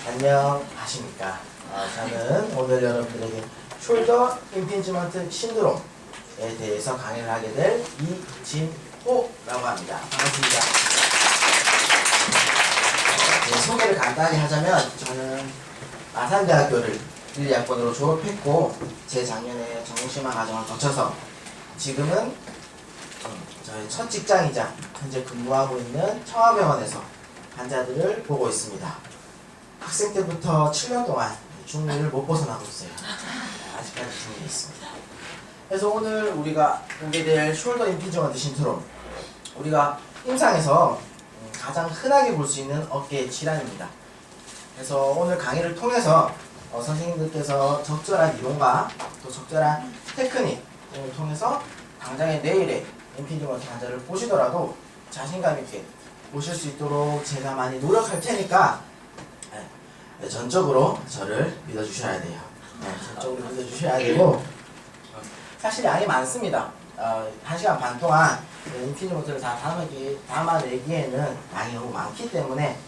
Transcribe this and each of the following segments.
안녕하십니까. 저는 오늘 여러분들에게 숄더 임핀지먼트 신드롬에 대해서 강의를 하게 될 이진호라고 합니다. 반갑습니다. 소개를 간단히 하자면 저는 마산대학교를 1학번으로 졸업했고 재작년에 정시마 과정을 거쳐서 지금은 저의 첫 직장이자 현재 근무하고 있는 청와병원에서 환자들을 보고 있습니다. 학생 때부터 7년 동안 중리를 못 벗어나고 있어요. 아직까지 중리에 있습니다. 그래서 오늘 우리가 보게 될 숄더 임핀지먼트 신드롬, 우리가 임상에서 가장 흔하게 볼 수 있는 어깨 질환입니다. 그래서 오늘 강의를 통해서 선생님들께서 적절한 이론과 또 적절한 테크닉 등을 통해서 당장의 내일의 임핀지먼트 환자를 보시더라도 자신감 있게 보실 수 있도록 제가 많이 노력할 테니까 전적으로 저를 믿어주셔야 돼요. 전적으로 믿어주셔야 되고, 사실 양이 많습니다. 1시간 반 동안 임핀지먼트를 다 담아내기에는 양이 너무 많기 때문에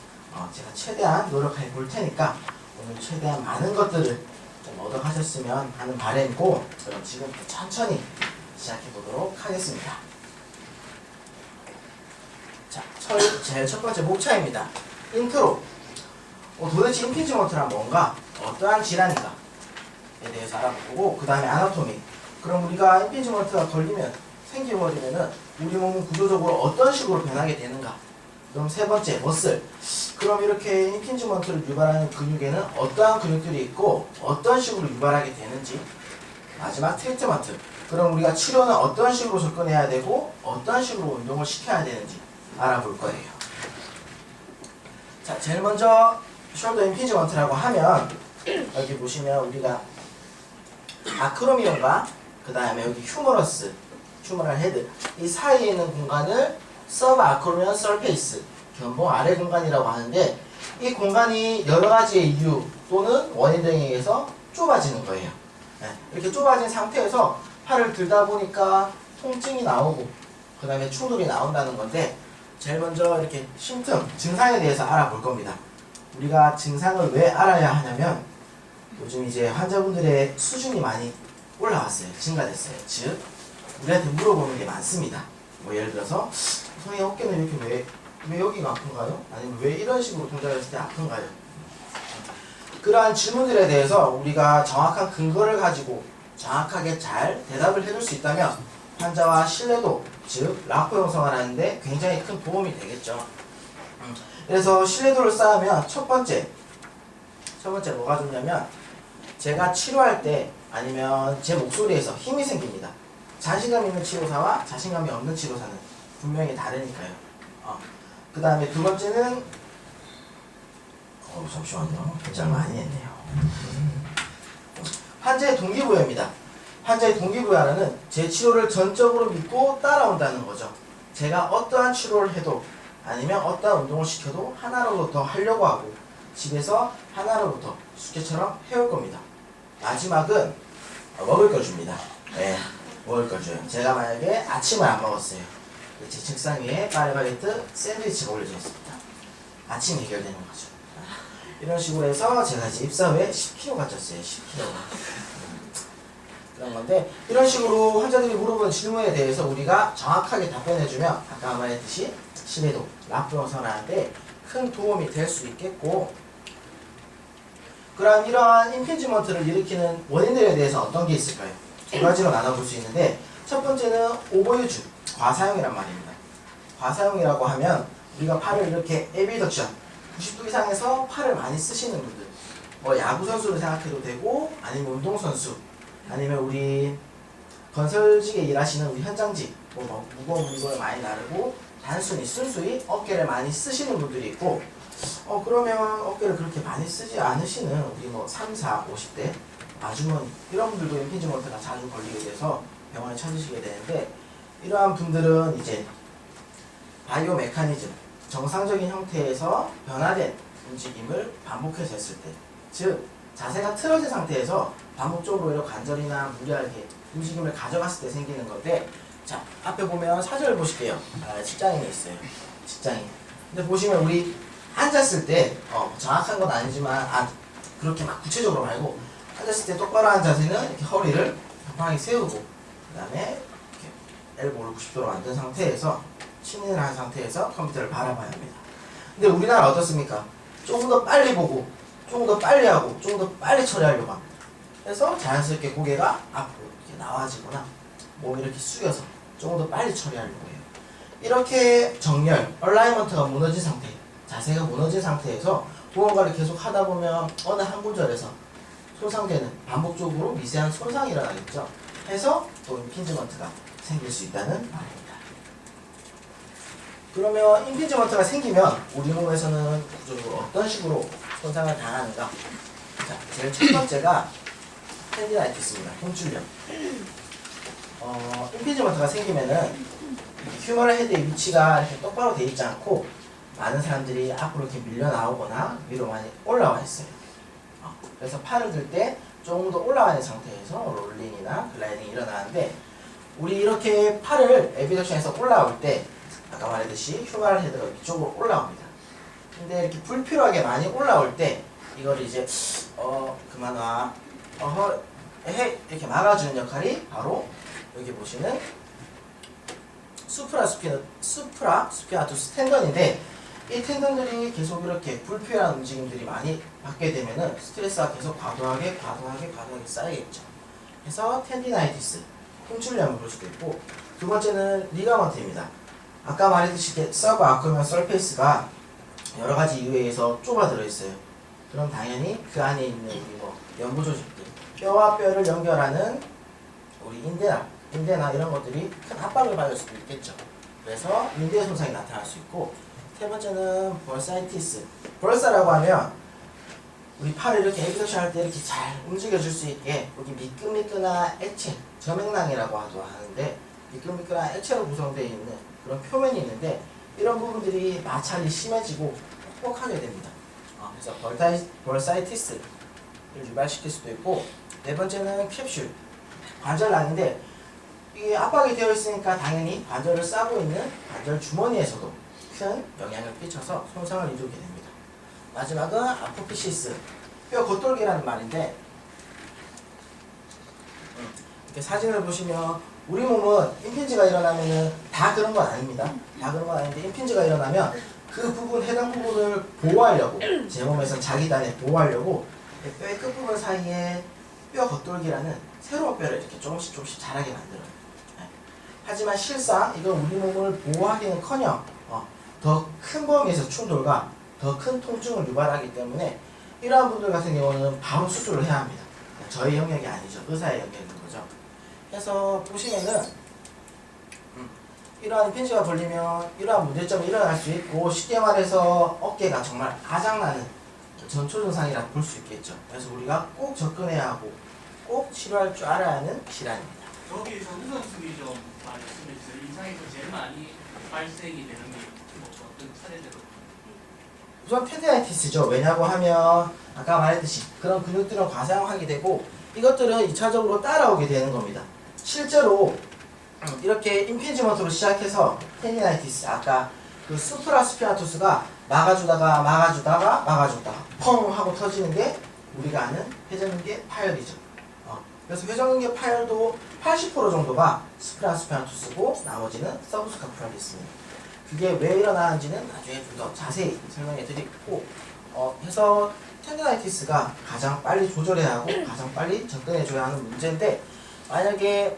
제가 최대한 노력해 볼 테니까 오늘 최대한 많은 것들을 좀 얻어가셨으면 하는 바람이고, 그럼 지금부터 천천히 시작해 보도록 하겠습니다. 자, 제일 첫 번째 목차입니다. 인트로. 도대체 임핀지먼트란 뭔가, 어떠한 질환인가에 대해서 알아보고, 그 다음에 아나토미. 그럼 우리가 임핀지먼트가 걸리면, 생겨버리면은 우리 몸은 구조적으로 어떤 식으로 변하게 되는가. 그럼 세 번째, 머슬. 그럼 이렇게 임핀지먼트를 유발하는 근육에는 어떠한 근육들이 있고 어떤 식으로 유발하게 되는지. 마지막, 트리트먼트. 그럼 우리가 치료는 어떤 식으로 접근해야 되고 어떤 식으로 운동을 시켜야 되는지 알아볼 거예요. 자, 제일 먼저 숄더 임핀지먼트라고 하면 여기 보시면 우리가 아크로미온과 그 다음에 여기 휴머럴 헤드, 이 사이에 있는 공간을 서브 아크로미온 서페이스, 견봉 아래 공간이라고 하는데, 이 공간이 여러 가지의 이유 또는 원인 등에 의해서 좁아지는 거예요. 이렇게 좁아진 상태에서 팔을 들다 보니까 통증이 나오고 그 다음에 충돌이 나온다는 건데, 제일 먼저 이렇게 심틈, 증상에 대해서 알아볼 겁니다. 우리가 증상을 왜 알아야 하냐면 요즘 이제 환자분들의 수준이 많이 올라왔어요. 증가됐어요. 즉 우리한테 물어보는 게 많습니다. 뭐 예를 들어서 선생님 어깨는 이렇게 왜 여기가 아픈가요? 아니면 왜 이런 식으로 동작을 했을 때 아픈가요? 그러한 질문들에 대해서 우리가 정확한 근거를 가지고 정확하게 잘 대답을 해줄 수 있다면 환자와 신뢰도, 즉 라포 형성을 하는데 굉장히 큰 도움이 되겠죠. 그래서 신뢰도를 쌓으면 첫 번째 뭐가 좋냐면, 제가 치료할 때 아니면 제 목소리에서 힘이 생깁니다. 자신감 있는 치료사와 자신감이 없는 치료사는 분명히 다르니까요. 그 다음에 두 번째는 잠시만요. 긴장 많이 했네요. 환자의 동기부여입니다. 환자의 동기부여는 제 치료를 전적으로 믿고 따라온다는 거죠. 제가 어떠한 치료를 해도 아니면 어떠한 운동을 시켜도 하나로부터 하려고 하고 집에서 하나로부터 숙제처럼 해올 겁니다. 마지막은 먹을 걸 줍니다. 네, 먹을 걸 줘요. 제가 만약에 아침을 안 먹었어요. 제 책상 위에 파리바게뜨 샌드위치가 올려져 있습니다. 아침이 해결되는 거죠. 이런 식으로 해서 제가 이제 입사 후에 10kg가 쪘어요. 10kg가. 그런 건데, 이런 식으로 환자들이 물어보는 질문에 대해서 우리가 정확하게 답변해주면 아까 말했듯이 신뢰도, 라포 형성하는데 큰 도움이 될 수 있겠고, 그럼 이러한 임핀지먼트를 일으키는 원인들에 대해서 어떤 게 있을까요? 두 가지로 나눠볼 수 있는데, 첫 번째는 오버유즈, 과사용이란 말입니다. 과사용이라고 하면 우리가 팔을 이렇게 에비덕션 90도 이상에서 팔을 많이 쓰시는 분들, 뭐 야구선수를 생각해도 되고 아니면 운동선수, 아니면 우리 건설직에 일하시는 우리 현장직, 뭐 무거운 물건을 많이 나르고 단순히 순수히 어깨를 많이 쓰시는 분들이 있고, 그러면 어깨를 그렇게 많이 쓰지 않으시는 우리 뭐 3, 4, 50대 아주머니, 이런 분들도 임핀지먼트가 자주 걸리게 돼서 병원에 찾으시게 되는데, 이러한 분들은 이제 바이오 메커니즘, 정상적인 형태에서 변화된 움직임을 반복해서 했을 때, 즉 자세가 틀어진 상태에서 반복적으로 이렇게 관절이나 무리하게 움직임을 가져갔을 때 생기는 건데, 자, 앞에 보면 사진을 보실게요. 직장인이 있어요. 직장인. 근데 보시면 우리 앉았을 때 정확한 건 아니지만 그렇게 막 구체적으로 말고 앉았을 때 똑바로 한 자세는 이렇게 허리를 평평하게 세우고 그 다음에 이렇게 엘보를 90도로 만든 상태에서 침인을 한 상태에서 컴퓨터를 바라봐야 합니다. 근데 우리나라 어떻습니까? 조금 더 빨리 보고 조금 더 빨리 하고 조금 더 빨리 처리하려고 합니다. 그래서 자연스럽게 고개가 앞으로 이렇게 나와지거나 몸을 이렇게 숙여서 조금 더 빨리 처리하려고 해요. 이렇게 정렬, 얼라이먼트가 무너진 상태, 자세가 무너진 상태에서 무언가를 계속 하다 보면 어느 한 구절에서 손상되는, 반복적으로 미세한 손상이 일어나겠죠. 해서 또 임피지먼트가 생길 수 있다는 말입니다. 그러면 임피지먼트가 생기면 우리 몸에서는 구조적으로 어떤 식으로 손상을 당하는가? 자, 제일 첫 번째가 텐디나이티스입니다. 통출력. 임피지먼트가 생기면은 휴머럴 헤드의 위치가 이렇게 똑바로 되어 있지 않고 많은 사람들이 앞으로 이렇게 밀려 나오거나 위로 많이 올라와 있어요. 그래서 팔을 들 때 조금 더 올라와 있는 상태에서 롤링이나 글라이딩이 일어나는데 우리 이렇게 팔을 에비덕션에서 올라올 때 아까 말했듯이 휴머럴 헤드가 위쪽으로 올라옵니다. 근데 이렇게 불필요하게 많이 올라올 때 이걸 이제 그만 와 에헤 이렇게 막아주는 역할이 바로 여기 보시는 수프라스피나투스 텐던인데 이 텐던들이 계속 이렇게 불필요한 움직임들이 많이 받게 되면은 스트레스가 계속 과도하게 쌓이겠죠. 그래서 텐디나이티스, 통출염을 볼 수도 있고 두 번째는 리가먼트입니다. 아까 말했듯이 서브 아크면 설페이스가 여러 가지 이유에 의해서 좁아 들어있어요. 그럼 당연히 그 안에 있는 우리 연부 조직들, 뼈와 뼈를 연결하는 우리 인대나 이런 것들이 큰 압박을 받을 수도 있겠죠. 그래서 인대 손상이 나타날 수 있고 세 번째는 벌사이티스. 벌사라고 하면 우리 팔을 이렇게 에비덕션 할 때 이렇게 잘 움직여줄 수 있게 여기 미끈미끈한 액체, 저맥낭이라고 하는데 미끈미끈한 액체로 구성되어 있는 그런 표면이 있는데 이런 부분들이 마찰이 심해지고 뻑뻑하게 됩니다. 그래서 벌사이티스를 유발시킬 수도 있고 네 번째는 캡슐, 관절낭인데 이게 압박이 되어 있으니까 당연히 관절을 싸고 있는 관절 주머니에서도 큰 영향을 끼쳐서 손상을 이루게 됩니다. 마지막은 아포피시스, 뼈 겉돌기라는 말인데 이렇게 사진을 보시면 우리 몸은 임핀지가 일어나면은 다 그런 건 아닙니다. 다 그런 건 아닌데 임핀지가 일어나면 그 부분, 해당 부분을 보호하려고 제 몸에선 자기 단에 보호하려고 뼈의 끝부분 사이에 뼈 겉돌기라는 새로운 뼈를 이렇게 조금씩 자라게 만들어요. 하지만 실상 이건 우리 몸을 보호하기는커녕 더 큰 범위에서 충돌과 더 큰 통증을 유발하기 때문에 이러한 분들 같은 경우는 바로 수술을 해야 합니다. 저희 영역이 아니죠. 의사의 영역인 거죠. 그래서 보시면은 이러한 임핀지가 걸리면 이러한 문제점이 일어날 수 있고 쉽게 말해서 어깨가 정말 아작나는 전초 증상이라고 볼 수 있겠죠. 그래서 우리가 꼭 접근해야 하고 꼭 치료할 줄 알아야 하는 질환입니다. 저기에서 우선 수비 좀 말씀해 주세요. 인상에서 제일 많이 발생이 되는 게 어떤 차례대로? 우선 텐디나이티스죠. 왜냐고 하면 아까 말했듯이 그런 근육들은 과사용하게 되고 이것들은 2차적으로 따라오게 되는 겁니다. 실제로 이렇게 임피지먼트로 시작해서 텐디나이티스, 아까 그 수프라스피나투스가 막아주다가 펑 하고 터지는 게 우리가 아는 회전근개 파열이죠. 그래서 회전근개 파열도 80% 정도가 수프라스피나투스고 나머지는 서브스카푸라리스입니다. 그게 왜 일어나는지는 나중에 좀 더 자세히 설명해 드리고 해서 텐디나이티스가 가장 빨리 조절해야 하고 가장 빨리 접근해 줘야 하는 문제인데 만약에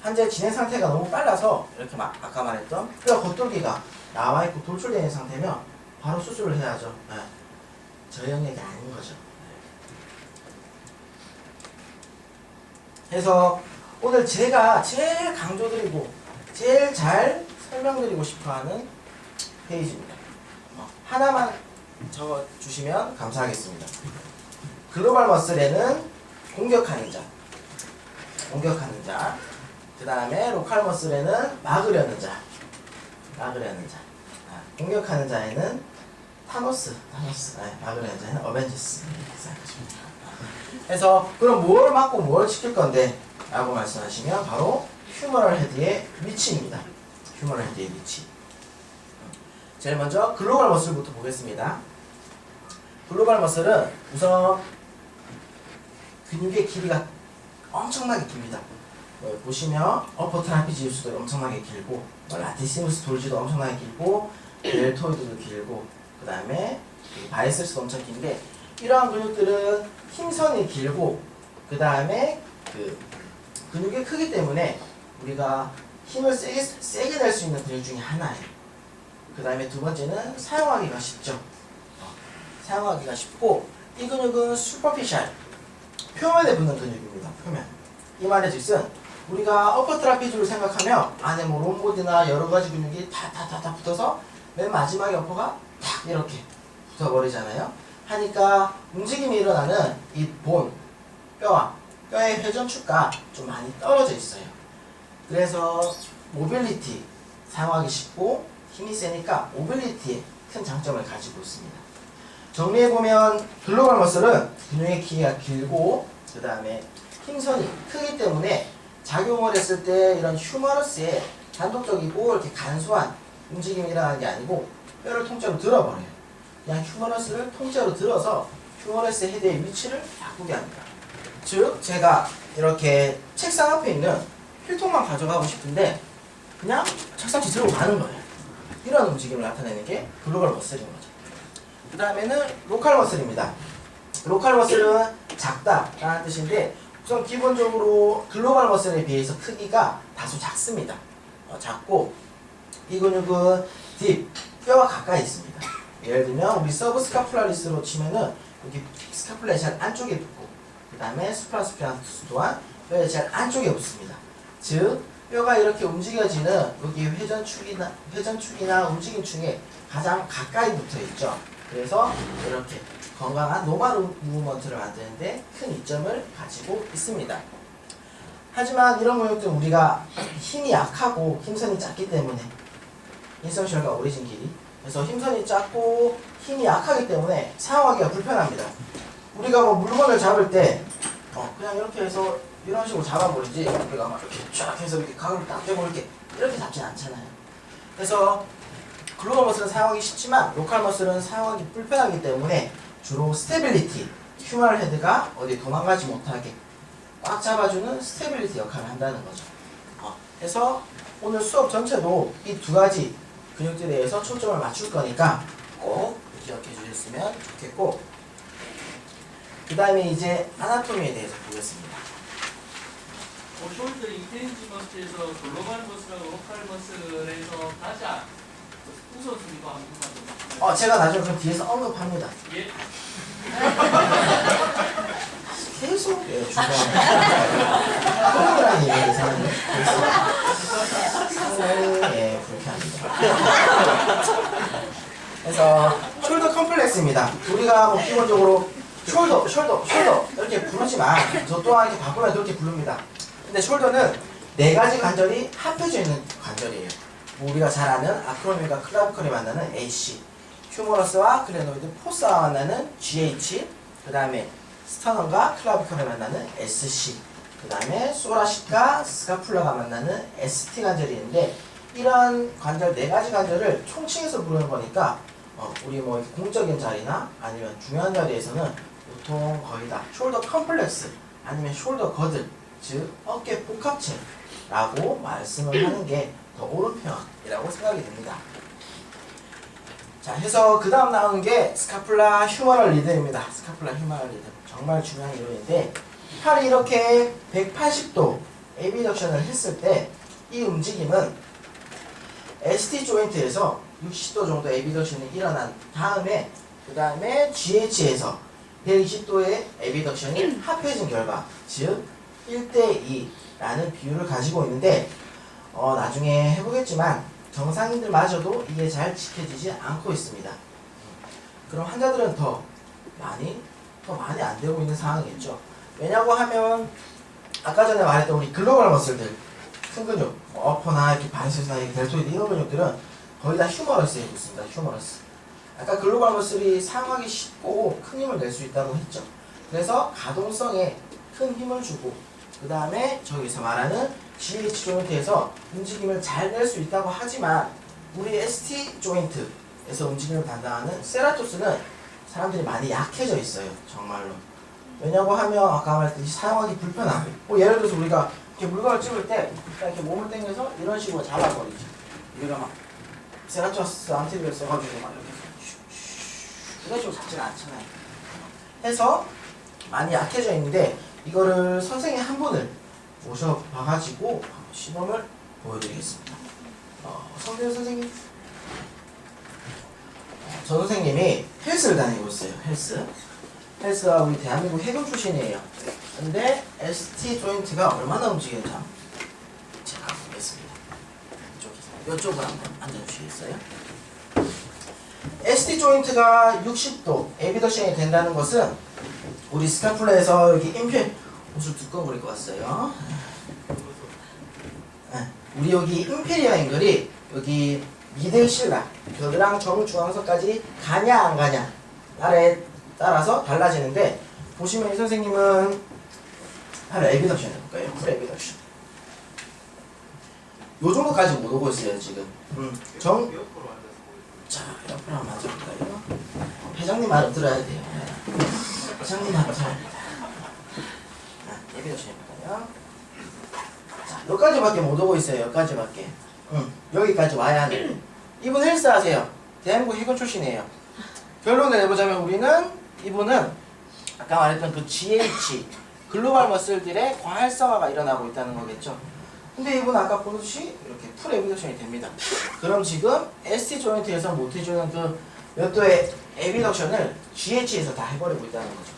현재 진행 상태가 너무 빨라서 이렇게 막 아까 말했던 뼈 겉돌기가 나와 있고 돌출되어 있는 상태면 바로 수술을 해야죠. 저희 영역이 아닌 거죠. 그래서 오늘 제가 제일 강조드리고 제일 잘 설명드리고 싶어하는 페이지입니다. 하나만 적어주시면 감사하겠습니다. 글로벌 머슬에는 공격하는 자, 그 다음에 로컬 머슬에는 막으려는 자. 공격하는 자에는 타노스, 막으려는 자에는 어벤져스. 그래서 그럼 뭘 막고 뭘 지킬 건데? 라고 말씀하시면 바로 휴머럴 헤드의 위치입니다. 휴머럴 헤드의 위치. 제일 먼저 글로벌 머슬부터 보겠습니다. 글로벌 머슬은 우선 근육의 길이가 엄청나게 깁니다. 보시면 어퍼 트라피지우스도 엄청나게 길고, 라티시무스 돌지도 엄청나게 길고, 델토이드도 길고, 그 다음에 바이셉스도 엄청 긴데, 이러한 근육들은 힘선이 길고, 그 다음에 그 근육의 크기 때문에 우리가 힘을 세게 낼 수 있는 근육 중에 하나예요. 그 다음에 두 번째는 사용하기가 쉽죠. 사용하기가 쉽고, 이 근육은 슈퍼피셜, 표면에 붙는 근육입니다. 표면. 이 말의 즉슨 우리가 어퍼 트라피즈를 생각하면 안에 뭐 롬보드나 여러 가지 근육이 다 붙어서 맨 마지막에 어퍼가 탁 이렇게 붙어버리잖아요. 하니까 움직임이 일어나는 이 본, 뼈의 회전축과 좀 많이 떨어져 있어요. 그래서 모빌리티, 사용하기 쉽고 힘이 세니까 모빌리티에 큰 장점을 가지고 있습니다. 정리해보면 글로벌 머슬은 근육의 길이가 길고, 그 다음에 힘선이 크기 때문에 작용을 했을 때 이런 휴머러스에 단독적이고 이렇게 간소한 움직임이 일어나는 게 아니고 뼈를 통째로 들어버려요. 그냥 휴머러스를 통째로 들어서 휴머러스 헤드의 위치를 바꾸게 합니다. 즉, 제가 이렇게 책상 앞에 있는 필통만 가져가고 싶은데 그냥 책상지 들고 가는 거예요. 이런 움직임을 나타내는 게 글로벌 머슬인 거죠. 그 다음에는 로컬 머슬입니다. 로컬 머슬은 작다라는 뜻인데, 우선 기본적으로 글로벌 머슬에 비해서 크기가 다소 작습니다. 작고, 이 근육은 딥, 뼈와 가까이 있습니다. 예를 들면 우리 서브스카플라리스로 치면은 여기 스카플라의 제일 안쪽에 붙고, 그 다음에 수프라스피나투스 또한 뼈의 제일 안쪽에 붙습니다. 즉, 뼈가 이렇게 움직여지는 여기 회전축이나 움직임축에 가장 가까이 붙어 있죠. 그래서 이렇게 건강한 노멀 무브먼트를 만드는데 큰 이점을 가지고 있습니다. 하지만 이런 근육들은 우리가 힘이 약하고 힘선이 작기 때문에, 인서셜과 오리진 길이, 그래서 힘선이 작고 힘이 약하기 때문에 사용하기가 불편합니다. 우리가 뭐 물건을 잡을 때 그냥 이렇게 해서 이런 식으로 잡아버리지, 우리가 막 이렇게 쫙 해서 이렇게 각을 딱 대고 이렇게 잡진 않잖아요. 그래서 글로벌 머슬은 사용하기 쉽지만 로컬 머슬은 사용하기 불편하기 때문에 주로 스테빌리티, 휴머럴 헤드가 어디 도망가지 못하게 꽉 잡아주는 스테빌리티 역할을 한다는 거죠. 그래서 오늘 수업 전체도 이 두 가지 근육들에 대해서 초점을 맞출 거니까 꼭 기억해 주셨으면 좋겠고, 그 다음에 이제 아나토미에 대해서 보겠습니다. 숄더 인텐지 머슬에서 글로벌 머슬하고 로컬 머슬에서 가장 우선순위가 한번 제가 나중에 그 뒤에서 언급합니다. 예. 계속 중간에 얘기를 사는 상당히 불쾌합니다. 그래서 숄더 컴플렉스입니다. 우리가 뭐 기본적으로 숄더 이렇게 부르지만 저 또한 이렇게 바꾸면 그렇게 부릅니다. 근데 숄더는 네 가지 관절이 합해져 있는 관절이에요. 뭐 우리가 잘 아는 아크로미과 클라비컬이 만나는 AC, 휴머러스와 클레노이드 포스와 만나는 GH, 그 다음에 스터넘과 클라비컬을 만나는 SC, 그 다음에 소라시과 스카풀라가 만나는 ST 관절이 있는데, 이런 관절 네 가지 관절을 총칭해서 부르는 거니까 우리 뭐 공적인 자리나 아니면 중요한 자리에서는 보통 거의 다 숄더 컴플렉스 아니면 숄더 거들, 즉 어깨 복합체라고 말씀을 하는 게 더 옳은 표현이라고 생각이 됩니다. 자, 해서 그 다음 나오는 게 스카풀라 휴머럴 리듬입니다. 스카풀라 휴머럴 리듬, 정말 중요한 이론인데, 팔이 이렇게 180도 에비덕션을 했을 때 이 움직임은 ST 조인트에서 60도 정도 에비덕션이 일어난 다음에, 그 다음에 GH에서 120도의 에비덕션이 합해진 결과, 즉 1대2라는 비율을 가지고 있는데, 나중에 해보겠지만 정상인들마저도 이게 잘 지켜지지 않고 있습니다. 그럼 환자들은 더 많이 안 되고 있는 상황이겠죠. 왜냐고 하면 아까 전에 말했던 우리 글로벌 머슬들, 큰 근육, 어퍼나 이렇게 바이셉스나 델토이드 이런 근육들은 거의 다 휴머러스에 붙습니다. 휴머러스. 아까 글로벌 머슬이 사용하기 쉽고 큰 힘을 낼 수 있다고 했죠. 그래서 가동성에 큰 힘을 주고, 그 다음에 저기서 말하는 GH 조인트에서 움직임을 잘 낼 수 있다고 하지만 우리 ST 조인트, 에서 움직임을 담당하는 세라토스는 사람들이 많이 약해져 있어요. 정말로. 왜냐고 하면 아까 말했듯이 사용하기 불편하고 예를 들어서 우리가 이렇게 물건을 찍을 때 이렇게 몸을 당겨서 이런 식으로 잡아버리죠. 우리가 막 세라토스 안티비를 써가지고 막 이렇게 이런 식으로 잡지는 않잖아요. 해서 많이 약해져 있는데 이거를 선생님 한 분을 모셔봐가지고 시범을 보여드리겠습니다. 성대현 선생님. 저 선생님이 헬스를 다니고 있어요. 헬스가 우리 대한민국 해군 출신이에요. 근데 ST 조인트가 얼마나 움직이는지 제가 보겠습니다. 이쪽으로 한번 앉아주시겠어요? ST 조인트가 60도 에비덕션이 된다는 것은 우리 스카플라에서 여기 옷을 두꺼운 걸 입고 왔어요. 우리 여기 인페리어 앵글이 여기 미들 신라 겨드랑 정중앙선까지 가냐 안 가냐 나라에 따라서 달라지는데 보시면 이 선생님은 바로 에비덕션 해볼까요? 풀 에비덕션 요 정도까지 못 오고 있어요 지금. 자 옆으로 한번 맞아볼까요? 회장님 말을 들어야 돼요. 회장님 말을 들어야 됩니다. 에비덕션 해볼까요? 자 여기까지밖에 못 오고 있어요. 여기까지밖에. 여기까지 와야 하는데 이분 헬스 하세요. 대한민국 해군 출신이에요. 결론을 내보자면 우리는 이분은 아까 말했던 그 GH 글로벌 머슬들의 과활성화가 일어나고 있다는 거겠죠. 근데 이분 아까 보듯이 이렇게 풀 에비덕션이 됩니다. 그럼 지금 ST 조인트에서 못해주는 그 몇 도의 에비덕션을 GH에서 다 해버리고 있다는 거죠.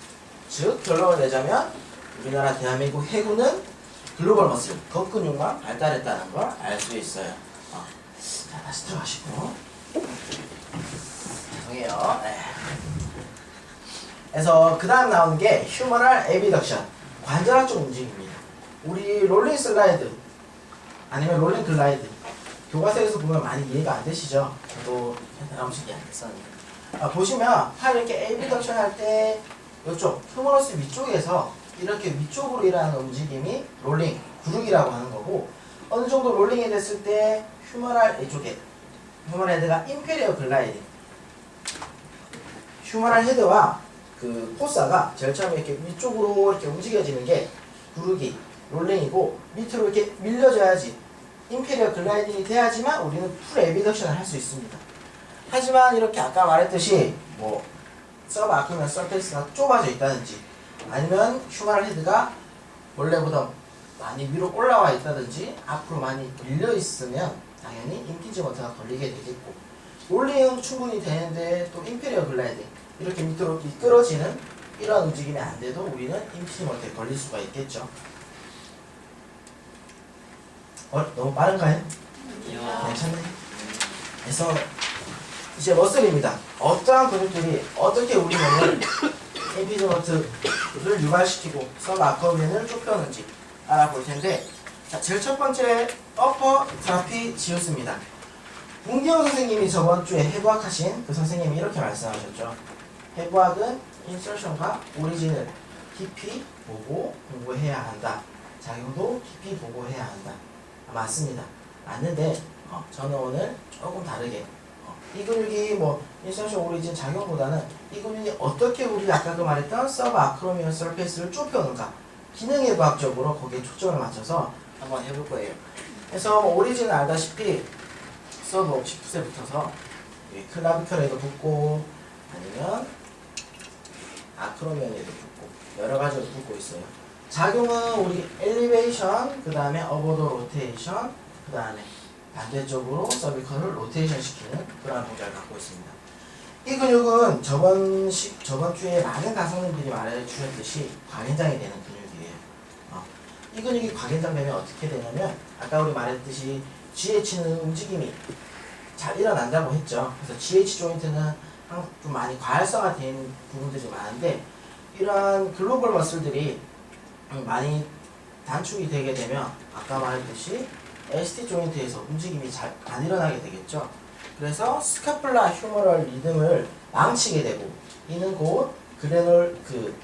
즉 결론을 내자면 우리나라 대한민국 해군은 글로벌 머슬 겉근육만 발달했다는 걸 알 수 있어요. 자 다시 들어가시고 죄송해요. 그래서 그 다음 나오는 게 휴머럴 에비덕션 관절학 쪽 움직임입니다. 우리 롤링 슬라이드 아니면 롤링 글라이드 교과서에서 보면 많이 이해가 안 되시죠? 저도 한번씩 이해 안 됐었는데 보시면 팔 이렇게 에비덕션 할 때 이쪽 휴머러스 위쪽에서 이렇게 위쪽으로 일어나는 움직임이 롤링 구르기라고 하는 거고 어느 정도 롤링이 됐을 때 휴머럴 이쪽에 휴머럴 헤드가 인페리어 글라이딩 휴머럴 헤드와 그 포사가 제일 처음에 이렇게 위쪽으로 이렇게 움직여지는 게 구르기 롤링이고 밑으로 이렇게 밀려줘야지 인페리어 글라이딩이 돼야지만 우리는 풀 에비덕션을 할 수 있습니다. 하지만 이렇게 아까 말했듯이 뭐 서브 아크면 서페이스가 좁아져 있다든지 아니면 휴머럴 헤드가 원래보다 많이 위로 올라와 있다든지 앞으로 많이 밀려 있으면 당연히 임피지먼트가 걸리게 되겠고 롤링은 충분히 되는데 또 인페리어 글라이딩 이렇게 밑으로 미끄러지는 이런 움직임이 안 돼도 우리는 임피지먼트에 걸릴 수가 있겠죠. 너무 빠른가요? 괜찮네. 그래서 이제 머슬입니다. 어떠한 근육들이 어떻게 우리 몸을 임피지먼트를 유발시키고 서브 아크로미언을 좁혀오는지 알아볼 텐데 자, 제일 첫 번째 어퍼 트라피지우스입니다. 문기영 선생님이 저번 주에 해부학하신 그 선생님이 이렇게 말씀하셨죠. 해부학은 인서션과 오리진을 깊이 보고 공부해야 한다. 작용도 깊이 보고 해야 한다. 맞습니다. 맞는데 저는 오늘 조금 다르게 이 근육이 뭐 인서션 오리진 작용보다는 이 근육이 어떻게 우리 아까 그 말했던 서브 아크로미언 서페이스를 좁혀오는가 기능해부학적으로 거기에 초점을 맞춰서 한번 해볼 거예요. 그래서 오리진은 알다시피 서브 옵시푸스에 붙어서 클라비컬에도 붙고 아니면 아크로미언에도 붙고 여러 가지로 붙고 있어요. 작용은 우리 엘리베이션, 그 다음에 어버도 로테이션, 그 다음에 반대쪽으로 서비컬을 로테이션 시키는 그런 동작을 갖고 있습니다. 이 근육은 저번 주에 많은 가성님들이 말해주셨듯이 과긴장이 되는 근육이에요. 이 근육이 과긴장 되면 어떻게 되냐면 아까 우리 말했듯이 GH는 움직임이 잘 일어난다고 했죠. 그래서 GH 조인트는 좀 많이 과활성화된 부분들이 많은데 이러한 글로벌 머슬들이 많이 단축이 되게 되면 아까 말했듯이 ST 조인트에서 움직임이 잘 안 일어나게 되겠죠. 그래서 스카플라 휴머럴 리듬을 망치게 되고 이는 곧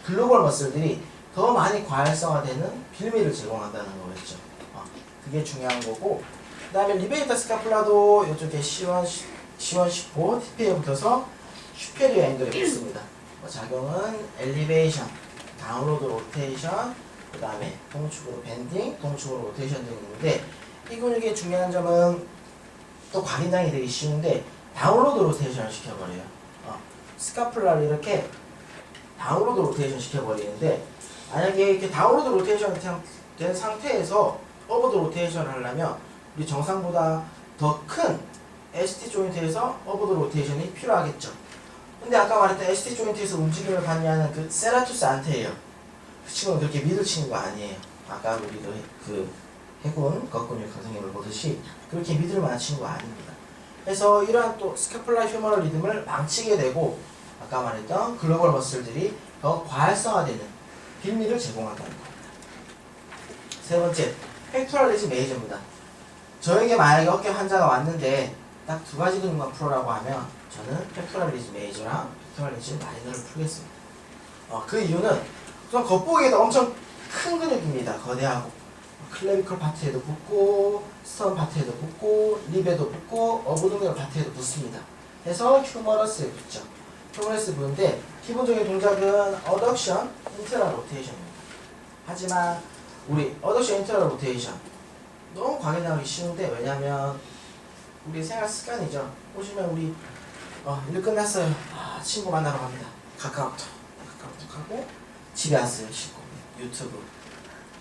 글로벌 머슬들이 더 많이 과활성화되는 빌미를 제공한다는 거겠죠. 그게 중요한 거고 그 다음에 리베이터 스카플라도 이쪽에 C1, C1, C4, TP에 붙어서 슈페리어 앵글에 붙습니다. 작용은 엘리베이션, 다운로드 로테이션, 그 다음에 동축으로 밴딩, 동축으로 로테이션 등이 있는데 이 근육의 중요한 점은 또 각인장이 되기 쉬운데 다운로드 로테이션을 시켜버려요. 스카플라를 이렇게 다운로드 로테이션 시켜버리는데 만약에 이렇게 다운로드 로테이션 된 상태에서 어버드 로테이션을 하려면 우리 정상보다 더 큰 ST 조인트에서 어버드 로테이션이 필요하겠죠. 근데 아까 말했던 ST 조인트에서 움직임을 관여하는 그 세라투스 안테예요. 그 친구는 그렇게 미들 치는 거 아니에요. 아까 우리도 그 해군 겉근육 선생님을 보듯이 그렇게 미들만 치는 거 아닙니다. 그래서 이러한 또 스카플라 휴머럴 리듬을 망치게 되고 아까 말했던 글로벌 머슬들이 더 과활성화되는 빌미를 제공한다는 겁니다. 세 번째, 팩토랄리지 메이저입니다. 저에게 만약에 어깨 환자가 왔는데 딱 두 가지 근육만 풀어라고 하면 저는 팩토랄리지 메이저랑 팩토랄리지 마이너를 풀겠습니다. 그 이유는 우선 겉보기에도 엄청 큰 근육입니다. 거대하고 클레비컬 파트에도 붙고 스턴 파트에도 붙고 립에도 붙고 어부동력 파트에도 붙습니다. 그래서 휴머러스에 붙죠. 휴머러스에 붙는데 기본적인 동작은 어덕션, 인트라 로테이션입니다. 하지만 우리 어덕션, 인트라 로테이션 너무 과격하기 쉬운데 왜냐면 우리 생활 습관이죠. 보시면 우리 일 끝났어요. 친구 만나러 갑니다. 카카오톡 하고 집에 왔어요. 씻고 유튜브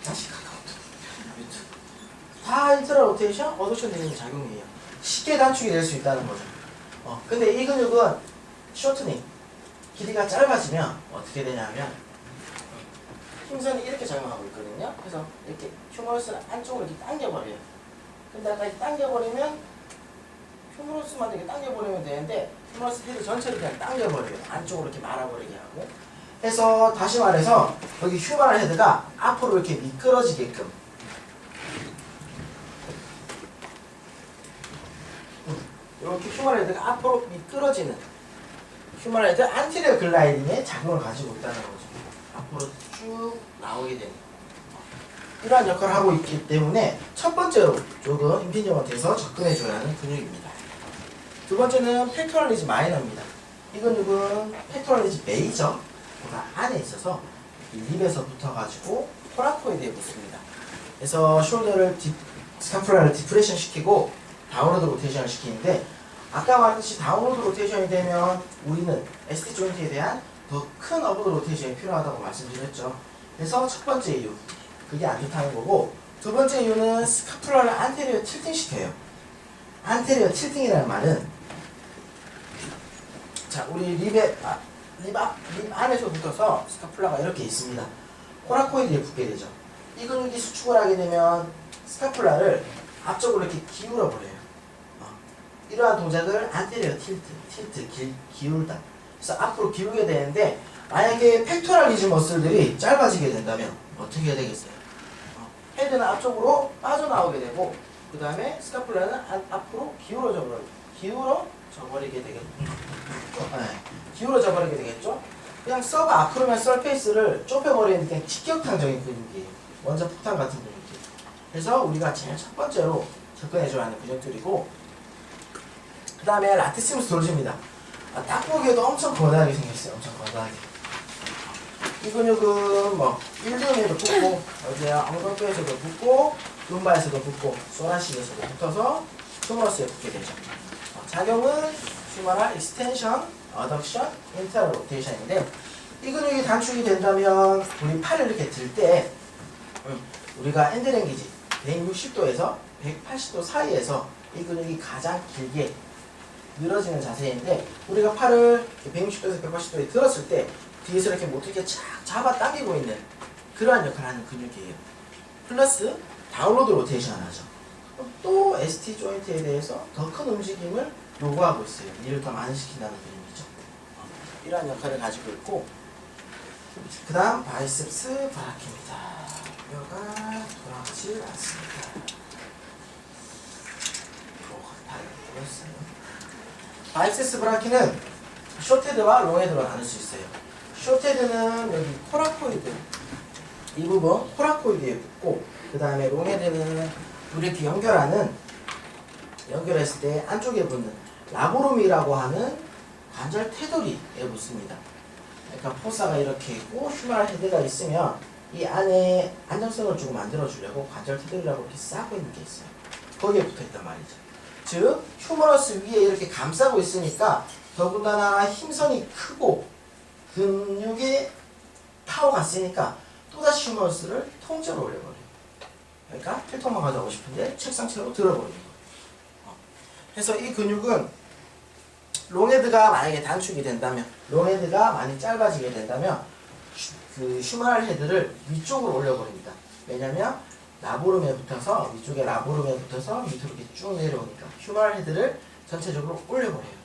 다시 카카오톡 유튜브 다 인트라 로테이션, 어덕션 되는 작용이에요. 쉽게 단축이 될 수 있다는 거죠. 근데 이 근육은 쇼트닝 길이가 짧아지면 어떻게 되냐면 힘선이 이렇게 작용하고 있거든요. 그래서 이렇게 휴머러스를 안쪽으로 이렇게 당겨버려요. 근데 아까 당겨버리면 휴머러스만 이렇게 당겨버리면 되는데 휴머러스 헤드 전체를 그냥 당겨버려요. 안쪽으로 이렇게 말아버리게 하고. 해서 다시 말해서 여기 휴머럴 헤드가 앞으로 이렇게 미끄러지게끔 이렇게 휴머럴 헤드가 앞으로 미끄러지는 휴머럴 헤드 안티리어 글라이딩의 작용을 가지고 있다는 거죠. 앞으로 쭉 나오게 되는 이러한 역할을 하고 있기 때문에 첫 번째로 조금 임핀저먼트에서 접근해줘야 하는 근육입니다. 두 번째는 팩토럴리지 마이너입니다. 이 근육은 팩토럴리지 메이저보다 안에 있어서 이 립에서 붙어가지고 코라코이드에 붙습니다. 그래서 숄더를 스카푸라를 디프레션 시키고 다운로드 로테이션을 시키는데 아까 말했듯이 다운로드 로테이션이 되면 우리는 ST 조인트에 대한 더 큰 어버드 로테이션이 필요하다고 말씀드렸죠. 그래서 첫 번째 이유, 그게 안 좋다는 거고 두 번째 이유는 스카푸라를 안테리어 틸팅 시켜요. 안테리어 틸팅이라는 말은 자, 우리 립 안에서 붙어서 스카풀라가 이렇게 있습니다. 코라코이드에 붙게 되죠. 이 근육이 수축을 하게 되면 스카풀라를 앞쪽으로 이렇게 기울어 버려요. 이러한 동작을 안테리어 틸트, 기울다. 그래서 앞으로 기울게 되는데 만약에 팩토랄 리즈 머슬들이 짧아지게 된다면 어떻게 해야 되겠어요? 헤드는 앞쪽으로 빠져나오게 되고 그 다음에 스카풀라는 앞으로 기울어져 버리게 되겠죠. 기울어져 버리게 되겠죠. 그냥 서브 아크로면 서페이스를 좁혀버리는 그냥 직격탄적인 근육이에요. 원자 폭탄 같은 근육이에요. 그래서 우리가 제일 첫 번째로 접근해줘야 하는 근육들이고 그 다음에 라티시무스 돌지입니다. 딱 보기에도 엄청 거대하게 생겼어요. 엄청 거대하게. 이 근육은 뭐 일리움에도 붙고 어디야 엉덩뼈에서도 붙고 룸바에서도 붙고 소라시에서도 붙어서 휴머러스에 붙게 되죠. 작용은 휴머럴 익스텐션, 어덕션, 인터럴 로테이션인데 이 근육이 단축이 된다면 우리 팔을 이렇게 들 때 우리가 엔드랭기지 160도에서 180도 사이에서 이 근육이 가장 길게 늘어지는 자세인데 우리가 팔을 160도에서 180도에 들었을 때 뒤에서 이렇게 못 이렇게 쫙 잡아 당기고 있는 그러한 역할을 하는 근육이에요. 플러스 다운로드 로테이션을 하죠. 또 ST 조인트에 대해서 더 큰 움직임을 요구하고 있어요. 일을 더 많이 시킨다는 근육이죠. 이러한 역할을 가지고 있고 그 다음 바이셉스 브라키입니다. 뼈가 돌아가지 않습니다. 바이셉스 브라키는 숏헤드와 롱헤드로 나눌 수 있어요. 숏헤드는 여기 코라코이드 이 부분 코라코이드에 붙고 그 다음에 롱헤드는 이렇게 연결했을 때 안쪽에 붙는 라보룸이라고 하는 관절 테두리에 붙습니다. 그러니까 포사가 이렇게 있고 휴머럴 헤드가 있으면 이 안에 안정성을 주고 만들어주려고 관절 테두리라고 이렇게 싸고 있는 게 있어요. 거기에 붙어있단 말이죠. 즉 휴머러스 위에 이렇게 감싸고 있으니까 더군다나 힘선이 크고 근육에 파워가 세니까 또다시 휴머러스를 통째로 올려버려요. 그러니까 필통만 가져가고 싶은데 책상채로 들어버리는 거예요. 그래서 이 근육은 롱헤드가 만약에 단축이 된다면, 롱헤드가 많이 짧아지게 된다면 그 휴머럴 헤드를 위쪽으로 올려버립니다. 왜냐면 라보룸에 붙어서, 위쪽에 라보룸에 붙어서 밑으로 이렇게 쭉 내려오니까 휴머럴 헤드를 전체적으로 올려버려요.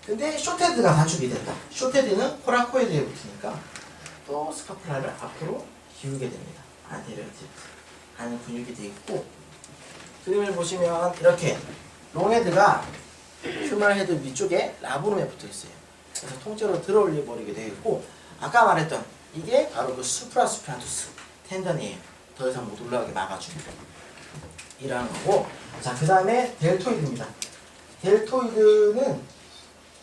근데 숏헤드가 단축이 된다. 숏헤드는 코라코이드에 붙으니까 또 스카플라를 앞으로 기울게 됩니다. 안테리어 팁 하는 근육이 되어 있고, 그림을 보시면 이렇게 롱헤드가 휴머럴 헤드 위쪽에 라보룸에 붙어 있어요. 그래서 통째로 들어 올려 버리게 되어 있고, 아까 말했던 이게 바로 그 수프라스피라투스 텐던이에요. 더 이상 못 올라가게 막아주는 이라는 거고, 자, 그 다음에 델토이드입니다. 델토이드는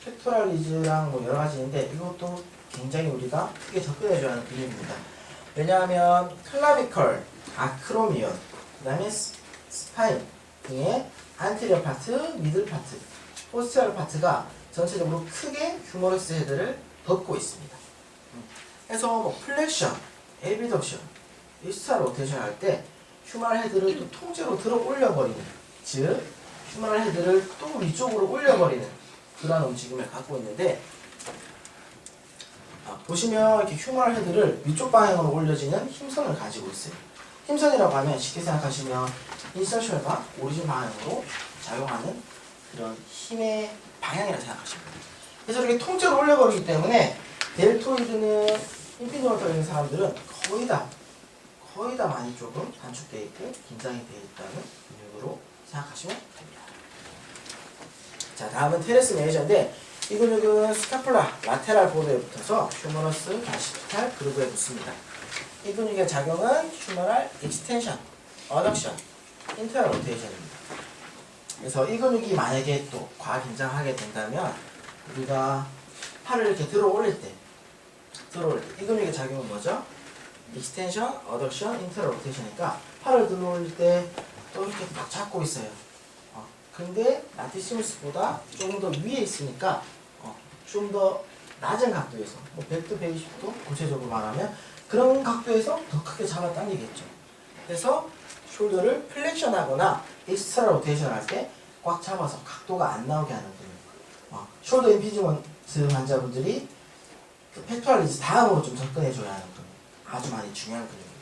팩토랄리즈랑 뭐 여러 가지 있는데 이것도 굉장히 우리가 크게 접근해줘야 하는 근육입니다. 왜냐하면 클라비컬, 아크로미온, 그 다음에 스파인 등의 안테리어 파트, 미들 파트, 포스티럴 파트가 전체적으로 크게 휴머러스 헤드를 덮고 있습니다. 그래서 뭐 플렉션, 에비덕션, 이스타 로테이션 할 때 휴머럴 헤드를 또 통째로 들어 올려버리는, 즉 휴머럴 헤드를 또 위쪽으로 올려버리는 그런 움직임을 갖고 있는데, 보시면 이렇게 휴머럴 헤드를 위쪽 방향으로 올려지는 힘선을 가지고 있어요. 힘선이라고 하면 쉽게 생각하시면 인서셜과 오리진 방향으로 작용하는 그런 힘의 방향이라고 생각하시면 돼요. 그래서 이렇게 통째로 올려버리기 때문에 델토이드는 인피니어터 있는 사람들은 거의 다 많이 조금 단축되어 있고 긴장이 되어 있다는 근육으로 생각하시면 됩니다. 자, 다음은 테레스 메이저인데 이 근육은 스카플라 라테랄 보드에 붙어서 휴머러스 가시피탈 그루브에 붙습니다. 이 근육의 작용은 휴머럴 익스텐션, 어덕션, 인터럴 로테이션입니다. 그래서 이 근육이 만약에 또 과긴장하게 된다면 우리가 팔을 이렇게 들어 올릴 때 이 근육의 작용은 뭐죠? 익스텐션, 어덕션, 인터럴 로테이션이니까 팔을 들어 올릴 때 또 이렇게 딱 잡고 있어요. 근데 라티시무스보다 조금 더 위에 있으니까 좀 더 낮은 각도에서 뭐 100도 120도 구체적으로 말하면 그런 각도에서 더 크게 잡아 당기겠죠. 그래서 숄더를 플렉션하거나 익스트라 로테이션 할 때 꽉 잡아서 각도가 안 나오게 하는 근육. 숄더 임피지먼트 환자분들이 그 팩토럴리즈 다음으로 좀 접근해줘야 하는 근육. 아주 많이 중요한 근육입니다.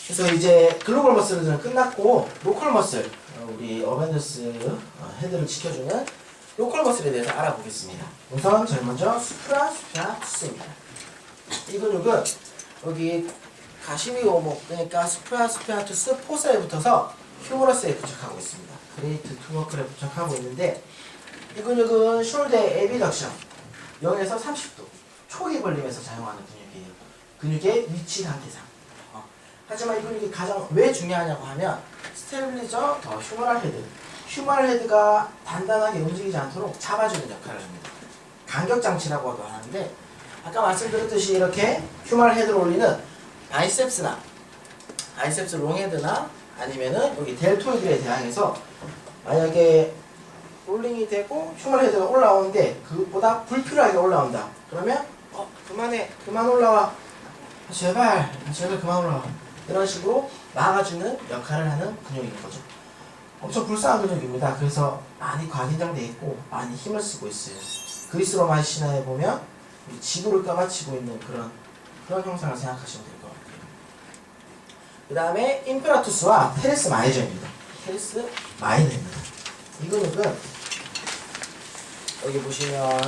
그래서 이제 글로벌 머슬들은 끝났고 로컬 머슬, 우리 어벤져스 헤드를 지켜주는 로컬 머슬에 대해서 알아보겠습니다. 우선 제일 먼저 수프라스피라투스입니다. 이 근육은 여기 가시미 오목, 그러니까 수프라스피라투스 포사에 붙어서 휴머러스에 부착하고 있습니다. 그레이트 투머클에 부착하고 있는데 이 근육은 숄더의 에비덕션 0에서 30도 초기 벌림에서 작용하는 근육이에요. 근육의 위치 상태상. 하지만 이 근육이 가장 왜 중요하냐고 하면 스테빌리저 더 휴머럴 헤드. 휴머럴 헤드가 단단하게 움직이지 않도록 잡아주는 역할을 합니다. 간격장치라고도 하는데 아까 말씀드렸듯이 이렇게 휴머럴 헤드를 올리는 바이셉스 롱헤드나 아니면은 여기 델토이드에 대항해서 만약에 롤링이 되고 휴머럴 헤드가 올라오는데 그것보다 불필요하게 올라온다. 그러면 그만 올라와. 제발 그만 올라와. 이런 식으로 막아주는 역할을 하는 근육인 거죠. 엄청 불쌍한 근육입니다. 그래서 많이 과긴장되어 있고 많이 힘을 쓰고 있어요. 그리스 로마 신화에 보면 지구를 까마치고 있는 그런 형상을 생각하시면 될 것 같아요. 그 다음에 임페라투스와 테레스 마이저입니다. 테레스 마이너입니다. 이 근육은 여기 보시면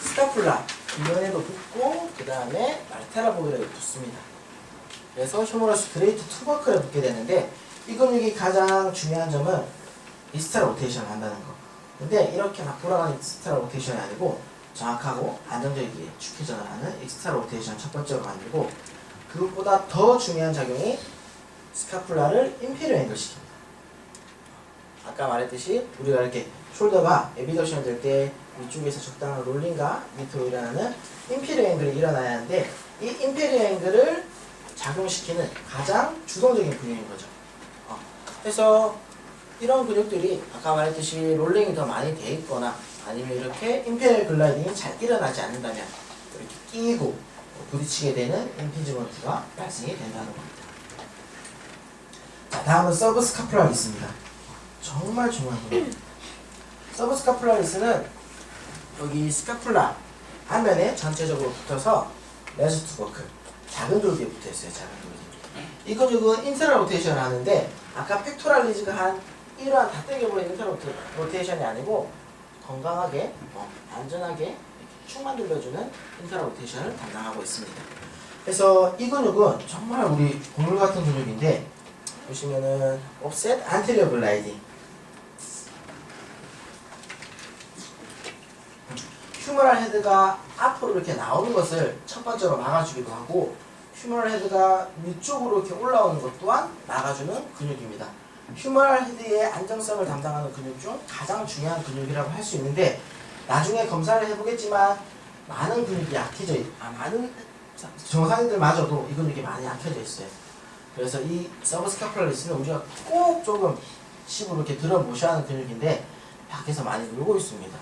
스카플라 이면에도 붙고 그 다음에 라테랄 보드에 붙습니다. 그래서 휴머러스 그레이트 투버클에 붙게 되는데 이 근육이 가장 중요한 점은 익스트라 로테이션을 한다는 거. 근데 이렇게 막 돌아가는 익스트라 로테이션이 아니고 정확하고 안정적이게 축회전을 하는 익스트라 로테이션 첫 번째로 만들고, 그것보다 더 중요한 작용이 스카플라를 인피리어 앵글 시킵니다. 아까 말했듯이 우리가 이렇게 숄더가 에비덕션 될 때 위쪽에서 적당한 롤링과 밑으로 일어나는 인피리어 앵글이 일어나야 하는데 이 인피리어 앵글을 작용시키는 가장 주동적인 근육인 거죠. 그래서 이런 근육들이 아까 말했듯이 롤링이 더 많이 돼 있거나 아니면 이렇게 인피리어 글라이딩이 잘 일어나지 않는다면 이렇게 끼고 부딪히게 되는 임피지먼트가 발생이 된다는 겁니다. 자, 다음은 서브스카플라리스입니다. 정말 중요한 겁니다. 서브스카플라리스는 여기 스카플라 안면에 전체적으로 붙어서 레스트 워크 작은 돌기에 붙어 있어요. 작은 돌기. 이 근육은 인테럴 로테이션을 하는데 아까 팩토랄리즈가 한 이러한 다 땡겨버린 인테럴 로테이션이 아니고 건강하게 안전하게 축만 돌려주는 인테럴 로테이션을 담당하고 있습니다. 그래서 이 근육은 정말 우리 보물 같은 근육인데 보시면은 옵셋 안테리어 글라이딩 휴머럴 헤드가 앞으로 이렇게 나오는 것을 첫 번째로 막아주기도 하고 휴머럴 헤드가 위쪽으로 이렇게 올라오는 것 또한 막아주는 근육입니다. 휴머럴 헤드의 안정성을 담당하는 근육 중 가장 중요한 근육이라고 할 수 있는데 나중에 검사를 해보겠지만 많은 근육이 약해져 많은 정상인들마저도 이 근육이 많이 약해져 있어요. 그래서 이 서브스카플라리스는 우리가 꼭 조금 씹으로 이렇게 들어 모셔야 하는 근육인데 밖에서 많이 놀고 있습니다.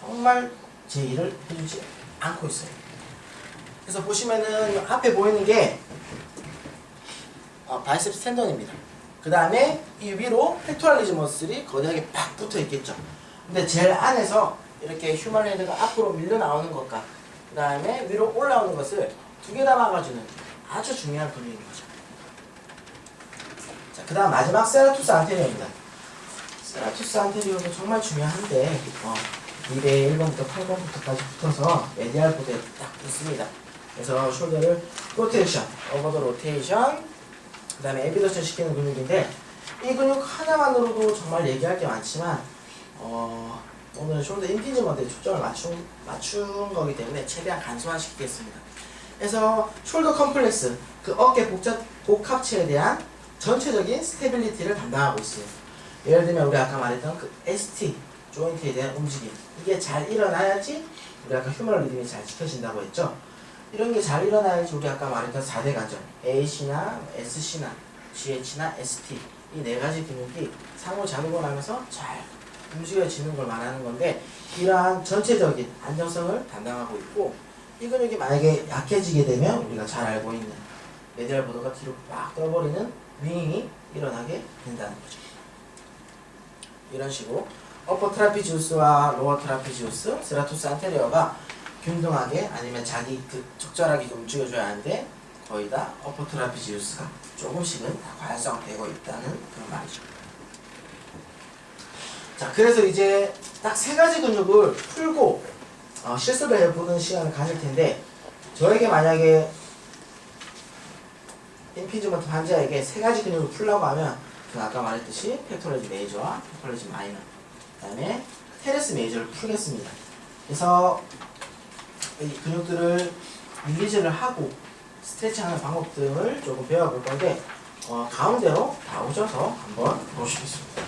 정말 제 일을 해주지 않고 있어요. 그래서 보시면은 앞에 보이는 게 바이셉스 텐던입니다. 그 다음에 이 위로 팩토랄리즈 머슬이 거대하게 팍 붙어 있겠죠. 근데 제일 안에서 이렇게 휴먼 헤드가 앞으로 밀려 나오는 것과 그 다음에 위로 올라오는 것을 두 개 다 막아주는 아주 중요한 근육인 거죠. 자, 그 다음 마지막 세라투스 안테리어입니다. 세라투스 안테리어도 정말 중요한데 201번부터 8번부터까지 붙어서 메디알 보드에 딱 붙습니다. 그래서 숄더를 로테이션, 오버더 로테이션, 그 다음에 에비더션 시키는 근육인데 이 근육 하나만으로도 정말 얘기할 게 많지만 오늘은 숄더 임피지먼트에 초점을 맞춘 거기 때문에 최대한 간소화시키겠습니다. 그래서 숄더 컴플렉스, 그 어깨 복합체에 대한 전체적인 스테빌리티를 담당하고 있어요. 예를 들면 우리 아까 말했던 그 ST 조인트에 대한 움직임, 이게 잘 일어나야지 우리 아까 휴머럴 리듬이 잘 지켜진다고 했죠. 이런 게 잘 일어나야지 우리 아까 말했던 4대 관절 AC나 SC나 GH나 ST 이 네 가지 근육이 상호작용을 하면서 잘 움직여지는 걸 말하는 건데 이러한 전체적인 안정성을 담당하고 있고 이 근육이 만약에 약해지게 되면 우리가 잘 알고 있는 메디얼 보드가 뒤로 빡 떠버리는 윙이 일어나게 된다는 거죠. 이런 식으로 어퍼 트라피지우스와 로어 트라피지우스, 세라투스 안테리어가 균등하게 아니면 자기 그 적절하게 움직여줘야 하는데 거의 다 어퍼 트라피지우스가 조금씩은 과열성되고 있다는 그런 말이죠. 자, 그래서 이제 딱 세 가지 근육을 풀고 실습을 해보는 시간을 가질 텐데 저에게 만약에 임피지먼트 환자에게 세 가지 근육을 풀라고 하면 아까 말했듯이 팩토럴리즈 메이저와 팩토럴리즈 마이너 그 다음에 테레스 메이저를 풀겠습니다. 그래서 이 근육들을 릴리즈를 하고 스트레칭하는 방법 등을 조금 배워볼 건데 가운데로 다 오셔서 한번 보시겠습니다.